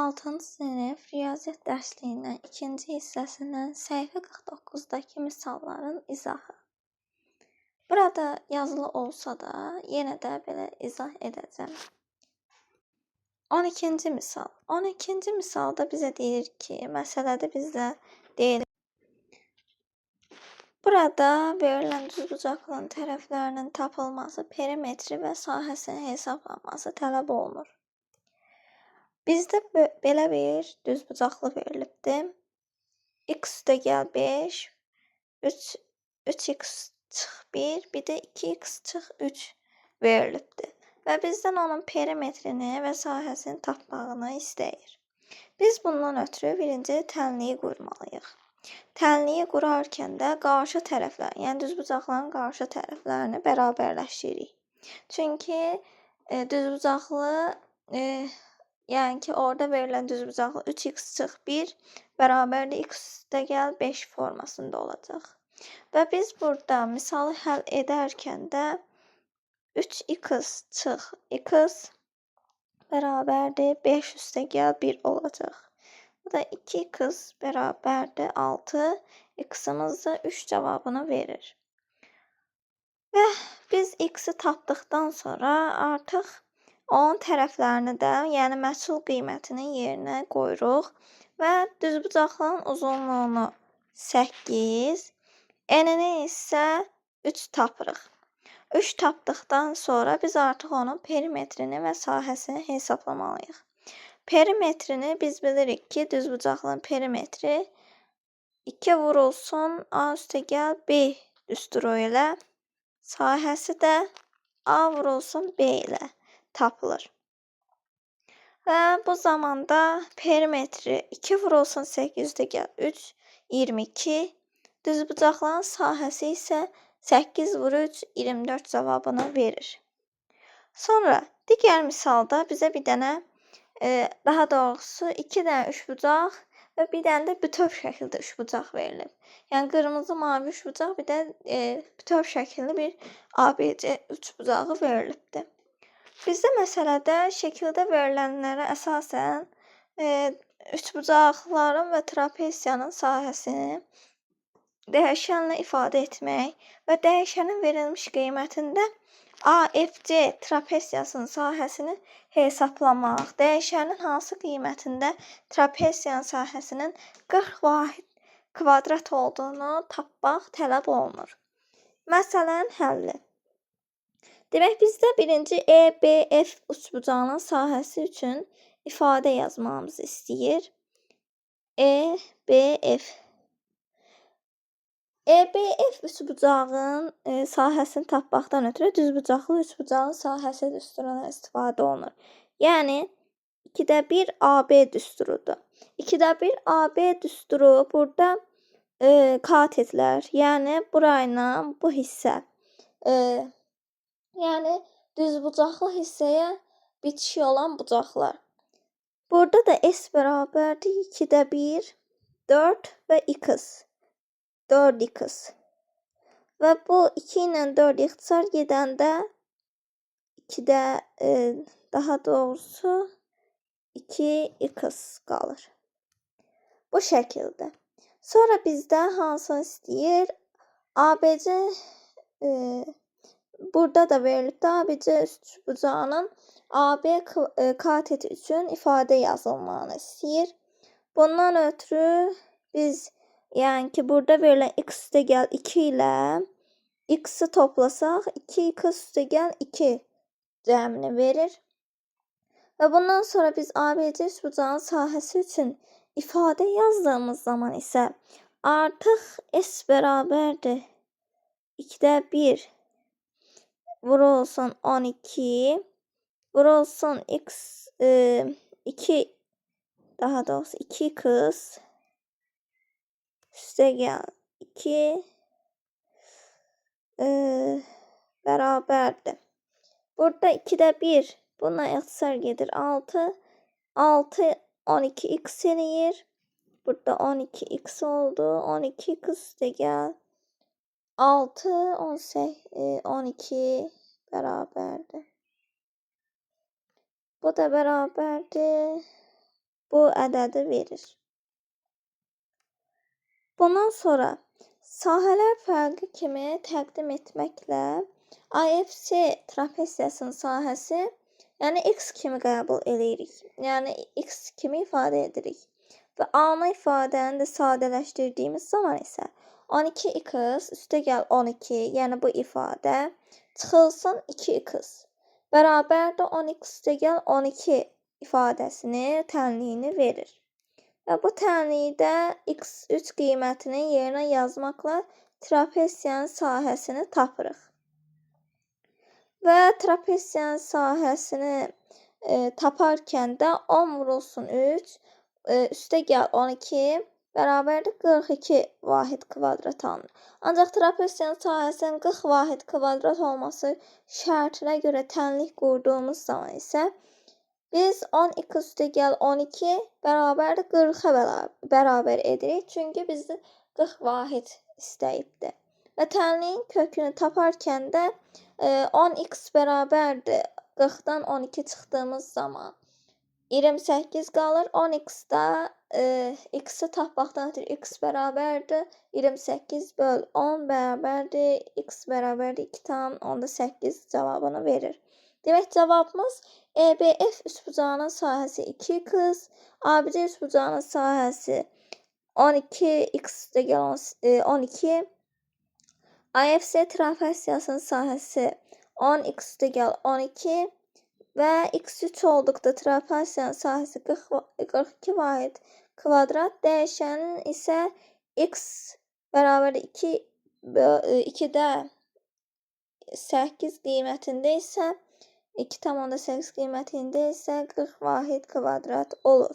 6-cı sinif riyaziyyat dərsliyinin 2-ci hissəsindən səhifə 49-dakı misalların izahı. Burada yazılı olsa da, yenə də belə izah edəcəm. 12-ci misal. 12-ci misalda bizə deyir ki, məsələdə bizə deyir. Burada verilən düzbucaqlığın tərəflərinin tapılması, perimetri və sahəsinin hesablanması tələb olunur. Bizdə belə bir düzbucaqlı verilibdir. X üstəgəl 5, 3x çıx 1, bir də 2x çıx 3 verilibdir. Və bizdən onun perimetrini və sahəsini tapmağını istəyir. Biz bundan ötürü birinci tənliyi qurmalıyıq. Tənliyi qurarkən də qarşı tərəflər, yəni düzbucaqların qarşı tərəflərini bərabərləşdiririk. Çünki düzbucaqlı yəni ki, orada verilən düzbucaqlı 3x çıx 1 bərabərdir x üstəgəl 5 formasında olacaq. Və biz burada misalı həll edərkən də 3x çıx x bərabərdir 5 üstəgəl 1 olacaq. Bu da 2x bərabərdir 6, x-imiz də 3 cavabını verir. Və biz x-i tapdıqdan sonra artıq onun tərəflərini də, yəni məhsul qiymətinin yerinə qoyuruq və düzbucaqlığın uzunluğunu 8, enini isə 3 tapırıq. 3 tapdıqdan sonra biz artıq onun perimetrini və sahəsini hesablamalıyıq. Perimetrini biz bilirik ki, düzbucaqlığın perimetri 2 vurulsun a üstəgəl b düsturu ilə, sahəsi də a vurulsun b ilə tapılır. Və bu zamanda perimetri 2 vurulsun 8 üstəgəl 3, 22, düzbucaqlığın sahəsi isə 8 vur 3, 24 cavabını verir. Sonra digər misalda bizə bir dənə, daha doğrusu 2 dənə üçbucaq və bir dənə də bütöv şəkildə üçbucaq verilib. Yəni qırmızı, mavi üçbucaq, bir də bütöv şəkilli bir ABC üçbucağı verilibdir. Bizdə məsələdə şəkildə verilənlərə əsasən üçbucaqların və trapesiyanın sahəsini dəyişənlə ifadə etmək və dəyişənin verilmiş qiymətində AFC trapesiyasının sahəsini hesablamaq, dəyişənin hansı qiymətində trapesiyanın sahəsinin 40 vahid kvadrat olduğunu tapmaq tələb olunur. Məsələn, həlli. Demək, bizdə birinci EBF üçbucağının sahəsi üçün ifadə yazmamızı istəyir. EBF üçbucağın sahəsini tapmaqdan ötürü düzbucaqlı üçbucağın sahəsi düsturundan istifadə olunur. Yəni 2də 1 AB düsturudur. 2də 1 AB düsturu burada katetlər, yəni burayla bu hissə, yəni düzbucaqlı hissəyə bitişik olan bucaqlar. Burada da S bərabərdir 2də 1, 4 və x. 4x. Və bu 2 ilə 4 ixtisar gedəndə 2də daha doğrusu 2x qalır. Bu şəkildə. Sonra bizdə hansını istəyir? ABC burada da verilibdir. ABC üçbucağının AB kateti üçün ifadə yazılmağını istəyir. Bundan ötürü biz, yəni ki, burada verilən x üstəgəl 2 ilə x-i toplasaq 2x üstəgəl 2 cəmini verir. Və bundan sonra biz ABC üçbucağının sahəsi üçün ifadə yazdığımız zaman isə artıq S bərabərdir 2də 1 vurulsun 12 vurulsun x 2 daha doğrusu 2x üstəgəl 2 bərabərdir. Burada 2də 1 buna ixtisar gedir 6. 6 12x eləyir. Burada 12x oldu. 12x üstəgəl 6 12 bərabərdir. Bu da bərabərdir bu ədədi verir. Bundan sonra sahələr fərqi kimi təqdim etməklə AFC trapesiyasının sahəsi, yəni x kimi qəbul edirik. Yəni x kimi ifadə edirik. Və ana ifadəni də sadələşdirdiyimiz zaman isə 12x üstəgəl 12, yəni bu ifadə çıxılsın 2x bərabərdir 10x üstəgəl 12 ifadəsini, tənliyini verir. Və bu tənlikdə x3 qiymətini yerinə yazmaqla trapesiyanın sahəsini tapırıq. Və trapesiyanın sahəsini taparkən də 10 vurulsun 3 üstəgəl 12 bərabərdir 42 vahid kvadrat alınır. Ancaq trapesiyanın sahəsinin 40 vahid kvadrat olması şərtinə görə tənlik qurduğumuz zaman isə biz 10x üstəgəl 12 bərabərdir 40-a bərabər edirik. Çünki bizdə 40 vahid istəyibdir. Və tənliyin kökünü taparkən də 10x bərabərdir 40-dan 12 çıxdığımız zaman 28 qalır. 10x-də x-i tapmaqdan ötürü x bərabərdir 28 böl 10 bərabərdir x bərabərdir 2,8 cavabını verir. Demək cavabımız EBF üçbucağının sahəsi 2x, ABC üçbucağının sahəsi 12x üstəgəl 12, AFC trapesiyasının sahəsi 10x üstəgəl 12 və x3 olduqda trapesiyanın sahəsi 42 vahid kvadrat, dəyişənin isə x bərabərdir 2-də 8 qiymətində isə 2,8 qiymətində isə 40 vahid kvadrat olur.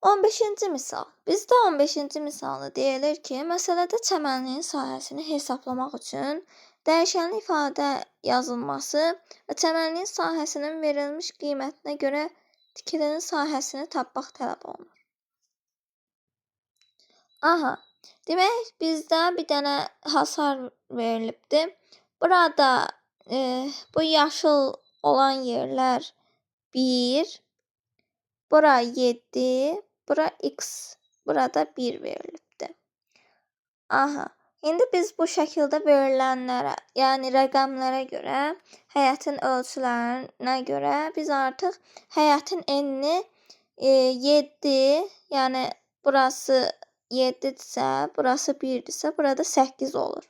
15-ci misal. Bizdə 15-ci misalda deyilir ki, məsələdə çəmənliyin sahəsini hesablamaq üçün dəyişənli ifadə yazılması və çəmənliyin sahəsinin verilmiş qiymətinə görə tikilinin sahəsini tapmaq tələb olunur. Aha, demək bizdə bir dənə hasar verilibdir. Burada bu yaşıl olan yerlər 1, bura 7, bura x, burada 1 verilibdir. Aha, indi biz bu şəkildə verilənlərə, yəni rəqəmlərə görə, həyətin ölçülərinə görə biz artıq həyətin enini 7, yəni burası 7-dirsə, burası 1-dirsə, burada 8 olur.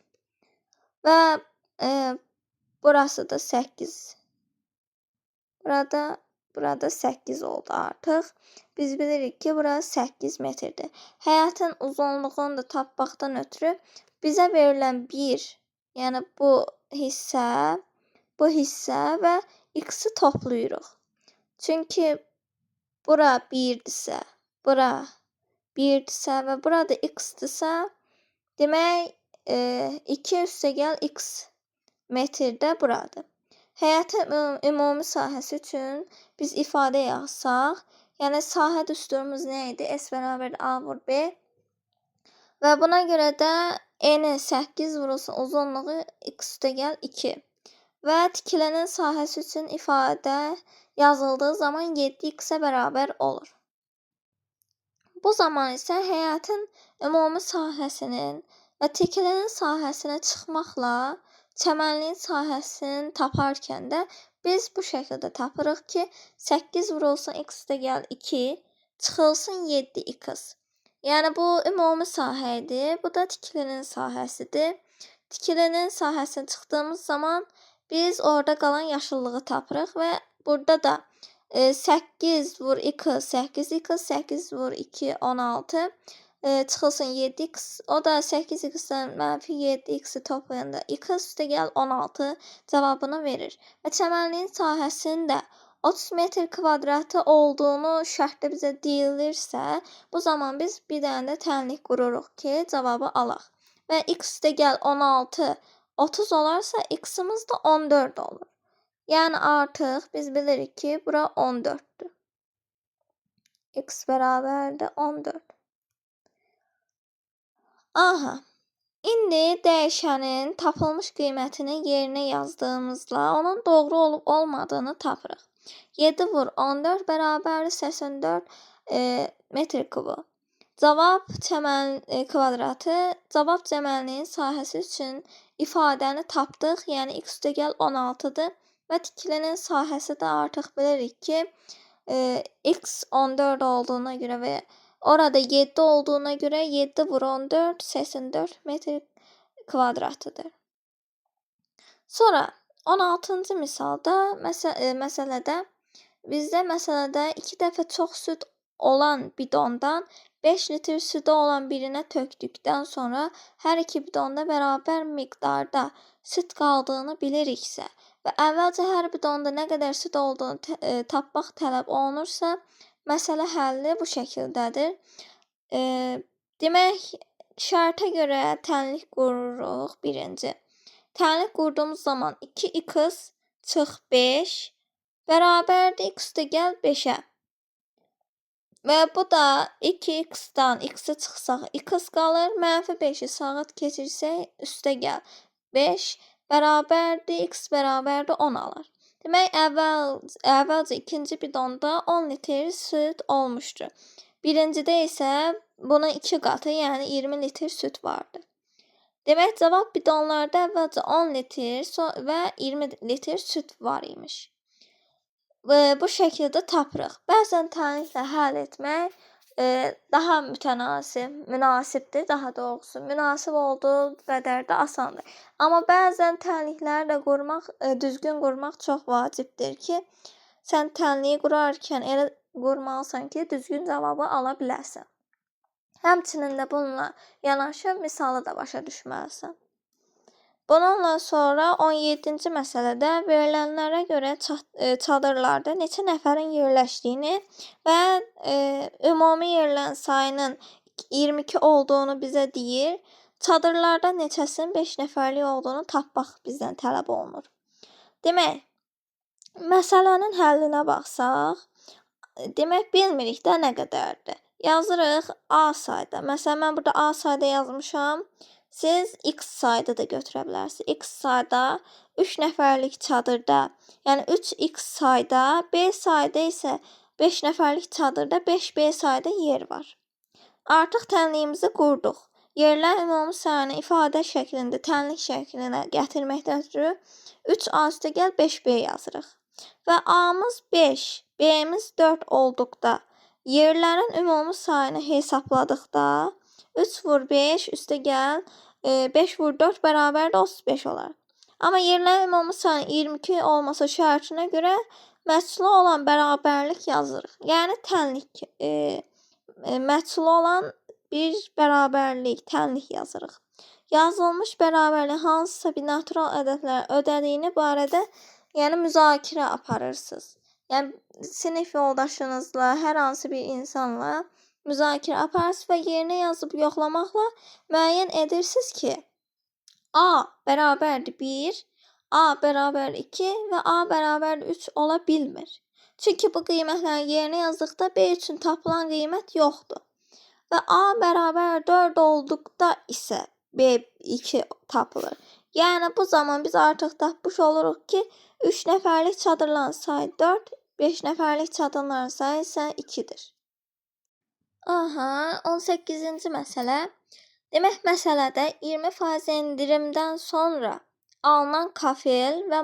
Və burası da 8. Burada 8 oldu artıq. Biz bilirik ki, burası 8 metrdir. Həyətin uzunluğunu da tapmaqdan ötürü bizə verilən 1, yəni bu hissə və x-i toplayırıq. Çünki bura 1-dirsə, bura 1-dirsə və burada x-dirsə, demək 2 üstəgəl x metrdə buradır. Həyətin ümumi sahəsi üçün biz ifadə yazsaq, yəni sahə düsturumuz nə idi? S bərabər A vur B. Və buna görə də eni 8 vurulsun uzunluğu x üstəgəl 2. Və tikilinin sahəsi üçün ifadə yazıldığı zaman 7x-ə bərabər olur. Bu zaman isə həyətin ümumi sahəsinin və tikilinin sahəsinə çıxmaqla çəmənliyin sahəsini taparkən də biz bu şəkildə tapırıq ki, 8 vurulsun x üstəgəl 2 çıxılsın 7x. Yəni bu ümumi sahə idi, bu da tikilinin sahəsidir. Tikilinin sahəsini çıxdığımız zaman biz orada qalan yaşıllığı tapırıq və burada da 8 vur 2, 8x, 8 vur 2, 16 çıxılsın 7x, o da 8x-dən mənfi 7x-i toplayanda x üstəgəl 16 cavabını verir. Və çəmənliyin sahəsinin də 30 metr kvadratı olduğunu şərtdə bizə deyilirsə, bu zaman biz bir dənə də tənlik qururuq ki, cavabı alaq. Və x üstəgəl 16 30 olarsa, x-imiz də 14 olur. Yəni artıq biz bilirik ki, bura 14-dür. X bərabərdir 14. Aha, indi dəyişənin tapılmış qiymətini yerinə yazdığımızla onun doğru olub olmadığını tapırıq. 7 vur 14 bərabərdir 84 metr kubu. Cavab kvadratı, cavab cəməlinin sahəsi üçün ifadəni tapdıq. Yəni x üstəgəl 16-dır və tikilinin sahəsi də artıq bilirik ki, x 14 olduğuna görə və orada 7 olduğuna görə 7 vur 14 84 metr kvadratıdır. Sonra 16-cı misalda məsələdə bizdə 2 dəfə çox süd olan bidondan 5 litr südü olan birinə tökdükdən sonra hər iki bidonda bərabər miqdarda süd qaldığını biliriksə və əvvəlcə hər bidonda nə qədər süd olduğunu tapmaq tələb olunursa, məsələ həlli bu şəkildədir. Demək, şərtə görə tənlik qururuq birinci. Tənlik qurduğumuz zaman 2x çıx 5 bərabərdir x üstəgəl 5-ə. Və bu da 2x-dan x-i çıxsaq x qalır, -5-i sağa keçirsək üstəgəl 5 bərabərdir x bərabərdir 10 alır. Demək, əvvəlcə ikinci bidonda 10 litr süd olmuşdur. Birincidə isə bunun 2 qatı, yəni 20 litr süd vardır. Demək, cavab bidonlarda əvvəlcə 10 litr və 20 litr süd var imiş. Və bu şəkildə tapırıq. Bəzən tənliklə həll etmək daha münasibdir, daha doğrusu. Münasib olduğu qədər də asandır. Amma bəzən tənlikləri də düzgün qurmaq çox vacibdir ki, sən tənliyi qurarkən elə qurmalısan ki, düzgün cavabı ala biləsən. Həmçinin də bununla yanaşı misalı da başa düşməlisən. Bununla sonra 17-ci məsələdə verilənlərə görə çadırlarda neçə nəfərin yerləşdiyini və ümumi yerilənin sayının 22 olduğunu bizə deyir. Çadırlarda neçəsinin 5 nəfərlik olduğunu tapmaq bizdən tələb olunur. Demək, məsələnin həllinə baxsaq, demək, bilmirik də nə qədərdir. Yazırıq A sayda. Məsələn, mən burada A sayda yazmışam. Siz x sayda da götürə bilərsiniz. X sayda 3 nəfərlik çadırda, yəni 3x sayda, B sayda isə 5 nəfərlik çadırda 5B sayda yer var. Artıq tənliyimizi qurduq. Yerlər ümumi sayını ifadə şəklində tənlik şəklinə gətirməkdən ötürü 3A üstəgəl 5B yazırıq. Və A-mız 5, B-miz 4 olduqda yerlərin ümumi sayını hesabladıqda 3 vur 5 üstəgəl 5 vur 4 bərabərdir 35 olar. Amma yerlərin ümumi sayının 22 olması şərtinə görə məhsulu olan bərabərlik yazırıq. Yəni tənlik məhsulu olan bir bərabərlik, tənlik yazırıq. Yazılmış bərabərlik hansısa bir natural ədədlər ödədiyini barədə müzakirə aparırsınız. Yəni sinif yoldaşınızla, hər hansı bir insanla müzakirə aparırsınız və yerinə yazıb yoxlamaqla müəyyən edirsiniz ki, A bərabərdir 1, A bərabərdir 2 və A bərabərdir 3 ola bilmir. Çünki bu qiymətləri yerinə yazdıqda B üçün tapılan qiymət yoxdur. Və A bərabər 4 olduqda isə B2 tapılır. Yəni bu zaman biz artıq tapmış oluruq ki, 3 nəfərlik çadırların sayı 4, 5 nəfərlik çadırların sayı isə 2-dir. 18-ci məsələ. Demək, məsələdə 20% endirimdən sonra alınan kafel və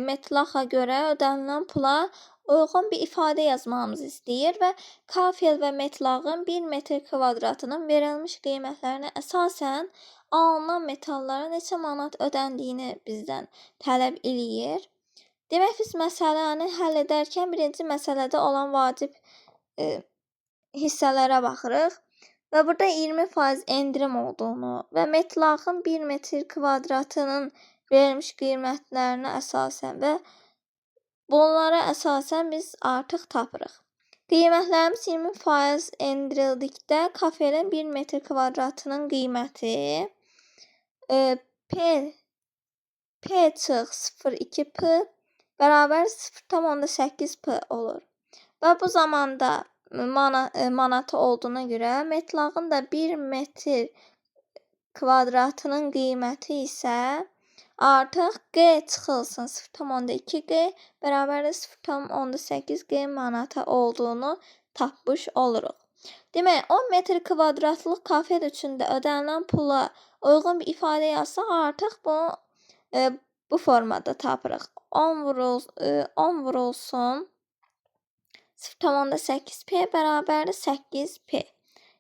metlaxa görə ödənilən pula uyğun bir ifadə yazmamızı istəyir və kafel və metlağın 1 metr kvadratının verilmiş qiymətlərinə əsasən alınan metallara neçə manat ödəndiyini bizdən tələb eləyir. Demək, biz məsələni həll edərkən birinci məsələdə olan vacib hissələrə baxırıq və burada 20% endirim olduğunu və metlağın 1 metr kvadratının verilmiş qiymətlərinə əsasən və bunlara əsasən biz artıq tapırıq. Qiymətlərimiz 20% endirildikdə kafelin 1 metr kvadratının qiyməti P çıx 0,2 P bərabər 0,8 P olur. Və bu zamanda manatı olduğuna görə metlağın da 1 metr kvadratının qiyməti isə artıq G çıxılsın 0,2G bərabərdir 0,8G manata olduğunu tapmış oluruq. Demək, 10 metr kvadratlıq kafe üçündə ödənilən pula uyğun bir ifadə yazsaq, artıq bunu bu formada tapırıq. 10 vurulsun 0,8P bərabərdir 8P.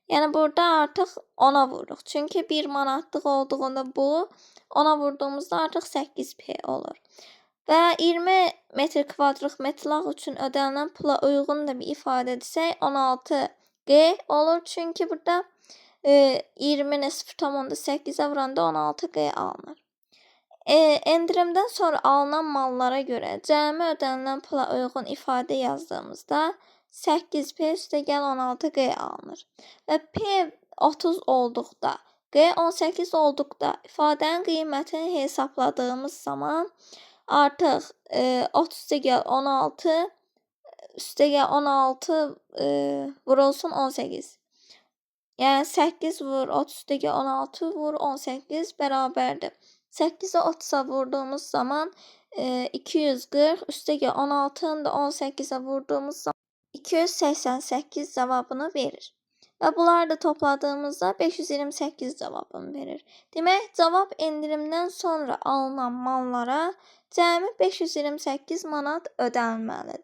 Yəni burada artıq 10'a vururuq. Çünki 1 manatlıq olduğunda bu 10'a vurduğumuzda artıq 8P olur. Və 20 metr kvadrat metraq üçün ödənilən pula uyğun da bir ifadə desək 16G olur. Çünki burada 20'ni 0,8'e vuranda 16G alınır. Endirimdən sonra alınan mallara görə cəmi ödənilən pula uyğun ifadə yazdığımızda 8P üstəgəl 16G alınır. Və P 30 olduqda, G 18 olduqda ifadənin qiymətini hesabladığımız zaman artıq 30 üstəgəl 16 üstəgəl 16 vurulsun 18. Yəni 8 vur 30 üstəgəl 16 vur 18 bərabərdir. 8'i 30'a vurduğumuz zaman 240 üstəgəl 16'nı da 18'e vurduğumuz zaman 288 cavabını verir. Və bunları da topladığımızda 528 cavabını verir. Demək, cavab endirimdən sonra alınan mallara cəmi 528 manat ödənilməlidir.